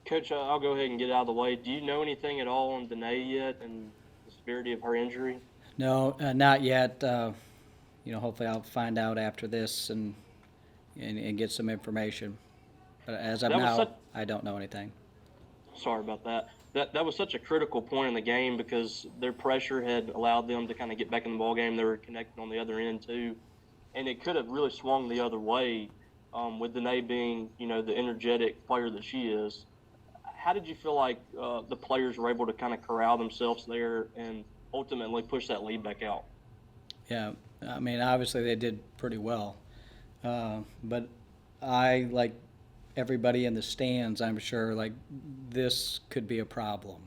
Coach, I'll go ahead and get out of the way. Do you know anything at all on Danae yet and the severity of her injury? No, not yet. Hopefully I'll find out after this and get some information. But as of That was now, such. I don't know anything. Sorry about that. That was such a critical point in the game because their pressure had allowed them to kind of get back in the ball game. They were connected on the other end too, and it could have really swung the other way. With Danae being, the energetic player that she is, how did you feel like the players were able to kind of corral themselves there and ultimately push that lead back out? Yeah, I mean, obviously they did pretty well. But I, like everybody in the stands, I'm sure, like this could be a problem.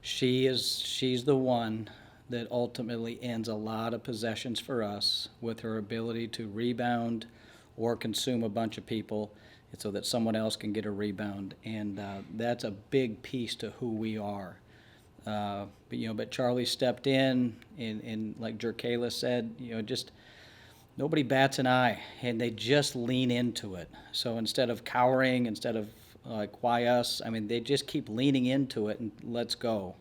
She's the one that ultimately ends a lot of possessions for us with her ability to rebound or consume a bunch of people so that someone else can get a rebound. And that's a big piece to who we are. But Charlie stepped in, and like Jerkala said, just nobody bats an eye, and they just lean into it. So instead of cowering, instead of like why us, I mean they just keep leaning into it and let's go.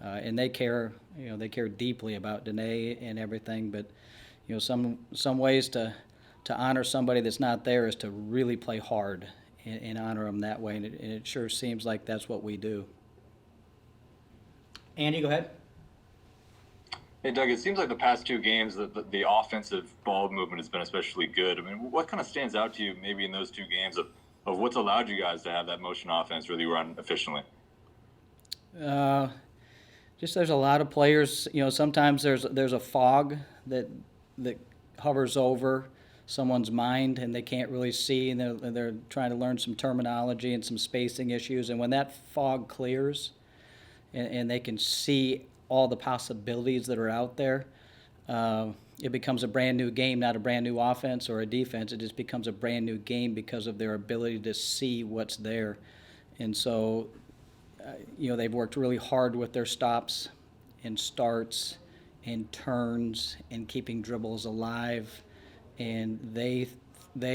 And they care, they care deeply about Danae and everything. But some ways to honor somebody that's not there is to really play hard and honor them that way. And it sure seems like that's what we do. Andy, go ahead. Hey, Doug, it seems like the past two games, the offensive ball movement has been especially good. I mean, what kind of stands out to you maybe in those two games of what's allowed you guys to have that motion offense really run efficiently? Uh, just there's a lot of players. Sometimes there's a fog that hovers over someone's mind, and they can't really see, and they're trying to learn some terminology and some spacing issues. And when that fog clears, and they can see all the possibilities that are out there, it becomes a brand new game, not a brand new offense or a defense. It just becomes a brand new game because of their ability to see what's there. And so, they've worked really hard with their stops and starts and turns and keeping dribbles alive. And they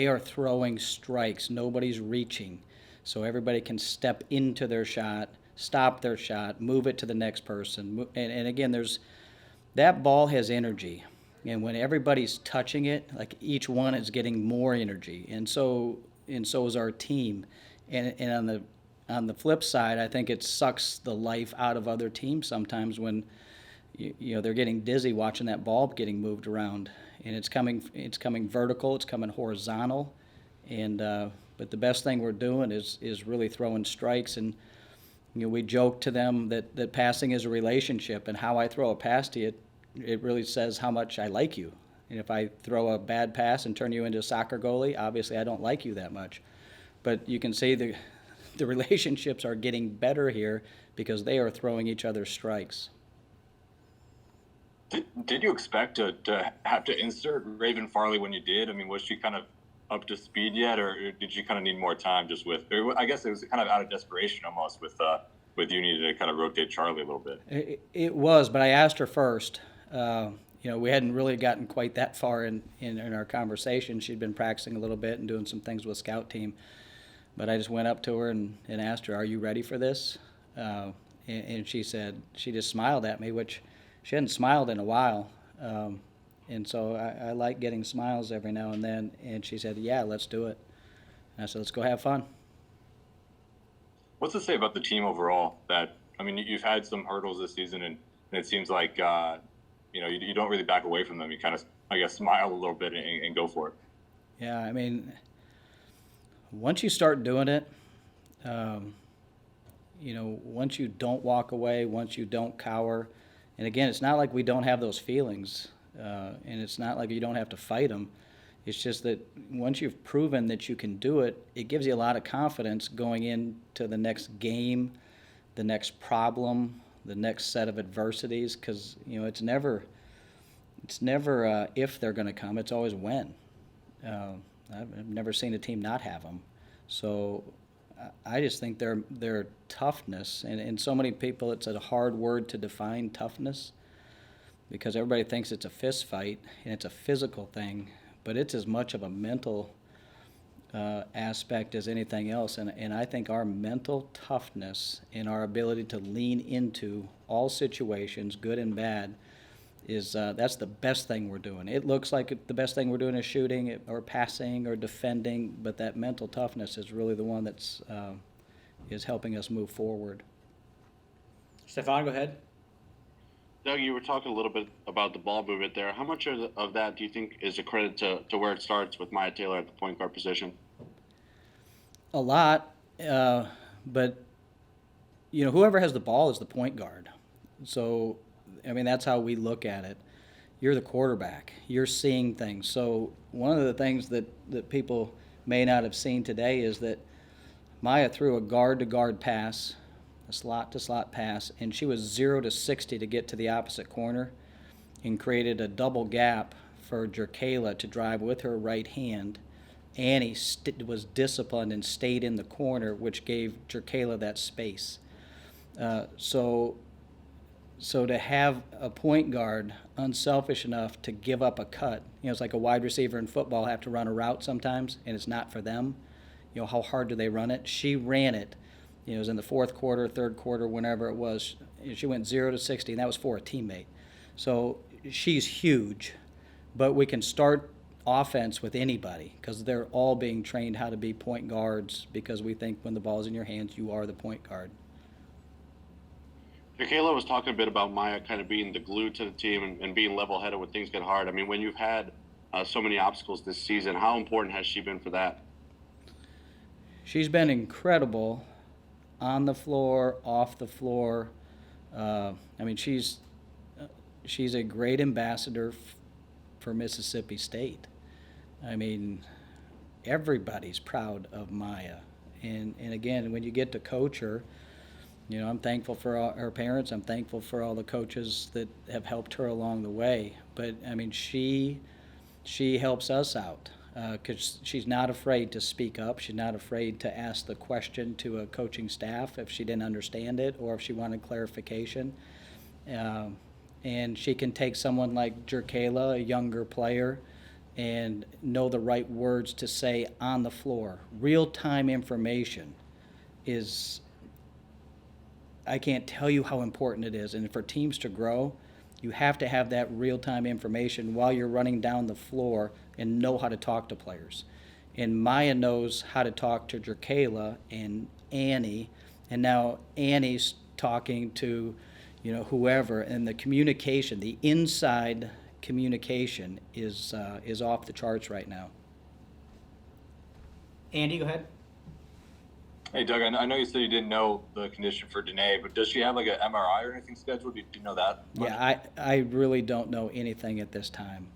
are throwing strikes. Nobody's reaching. So everybody can step into their shot, stop their shot, move it to the next person. And again, that ball has energy. And when everybody's touching it, like each one is getting more energy. And so is our team. And on the flip side, I think it sucks the life out of other teams sometimes when they're getting dizzy watching that ball getting moved around, and it's coming vertical, it's coming horizontal, and but the best thing we're doing is really throwing strikes. And we joke to them that passing is a relationship, and how I throw a pass to you, it really says how much I like you. And if I throw a bad pass and turn you into a soccer goalie, obviously I don't like you that much. But you can see the relationships are getting better here because they are throwing each other strikes. Did you expect to have to insert Raven Farley when you did? I mean, was she kind of up to speed yet, or did you kind of need more time just with? Or I guess it was kind of out of desperation almost with you needed to kind of rotate Charlie a little bit. It was, but I asked her first. We hadn't really gotten quite that far in our conversation. She'd been practicing a little bit and doing some things with scout team. But I just went up to her and asked her, "Are you ready for this?" And she said, she just smiled at me, which she hadn't smiled in a while. And so I like getting smiles every now and then. And she said, "Yeah, let's do it." And I said, "Let's go have fun." What's to say about the team overall? That I mean, you've had some hurdles this season, and it seems like you don't really back away from them. You kind of, I guess, smile a little bit and go for it. Yeah, I mean, once you start doing it, once you don't walk away, once you don't cower, and again, it's not like we don't have those feelings, and it's not like you don't have to fight them. It's just that once you've proven that you can do it, it gives you a lot of confidence going into the next game, the next problem, the next set of adversities, because it's never if they're going to come. It's always when. Uh, I've never seen a team not have them. So I just think their toughness, and so many people, it's a hard word to define, toughness, because everybody thinks it's a fist fight and it's a physical thing, but it's as much of a mental aspect as anything else. And I think our mental toughness and our ability to lean into all situations, good and bad, is that's the best thing we're doing. It looks like the best thing we're doing is shooting or passing or defending, but that mental toughness is really the one that's is helping us move forward. Stefan, go ahead. Doug, you were talking a little bit about the ball movement there. How much of that do you think is a credit to where it starts with Maya Taylor at the point guard position? A lot, but whoever has the ball is the point guard. So, I mean, that's how we look at it. You're the quarterback. You're seeing things. So one of the things that people may not have seen today is that Maya threw a guard-to-guard pass, a slot-to-slot pass, and she was 0 to 60 to get to the opposite corner and created a double gap for Jerkayla to drive with her right hand. Annie was disciplined and stayed in the corner, which gave Jerkayla that space. So to have a point guard unselfish enough to give up a cut, it's like a wide receiver in football have to run a route sometimes, and it's not for them. How hard do they run it? She ran it. It was in the fourth quarter, third quarter, whenever it was. She went 0 to 60, and that was for a teammate. So she's huge, but we can start offense with anybody because they're all being trained how to be point guards because we think when the ball's in your hands, you are the point guard. Kayla was talking a bit about Maya kind of being the glue to the team and being level-headed when things get hard. I mean, when you've had so many obstacles this season, how important has she been for that? She's been incredible on the floor, off the floor. I mean, she's a great ambassador for Mississippi State. I mean, everybody's proud of Maya. And again, when you get to coach her, I'm thankful for all her parents. I'm thankful for all the coaches that have helped her along the way. But, I mean, she helps us out because she's not afraid to speak up. She's not afraid to ask the question to a coaching staff if she didn't understand it or if she wanted clarification. And she can take someone like Jerkayla, a younger player, and know the right words to say on the floor. Real-time information is, I can't tell you how important it is. And for teams to grow, you have to have that real-time information while you're running down the floor and know how to talk to players. And Maya knows how to talk to Jerkayla and Annie, and now Annie's talking to whoever, and the communication, the inside communication is off the charts right now. Andy, go ahead. Hey, Doug, I know you said you didn't know the condition for Danae, but does she have like an MRI or anything scheduled? Do you know that much? Yeah, I really don't know anything at this time.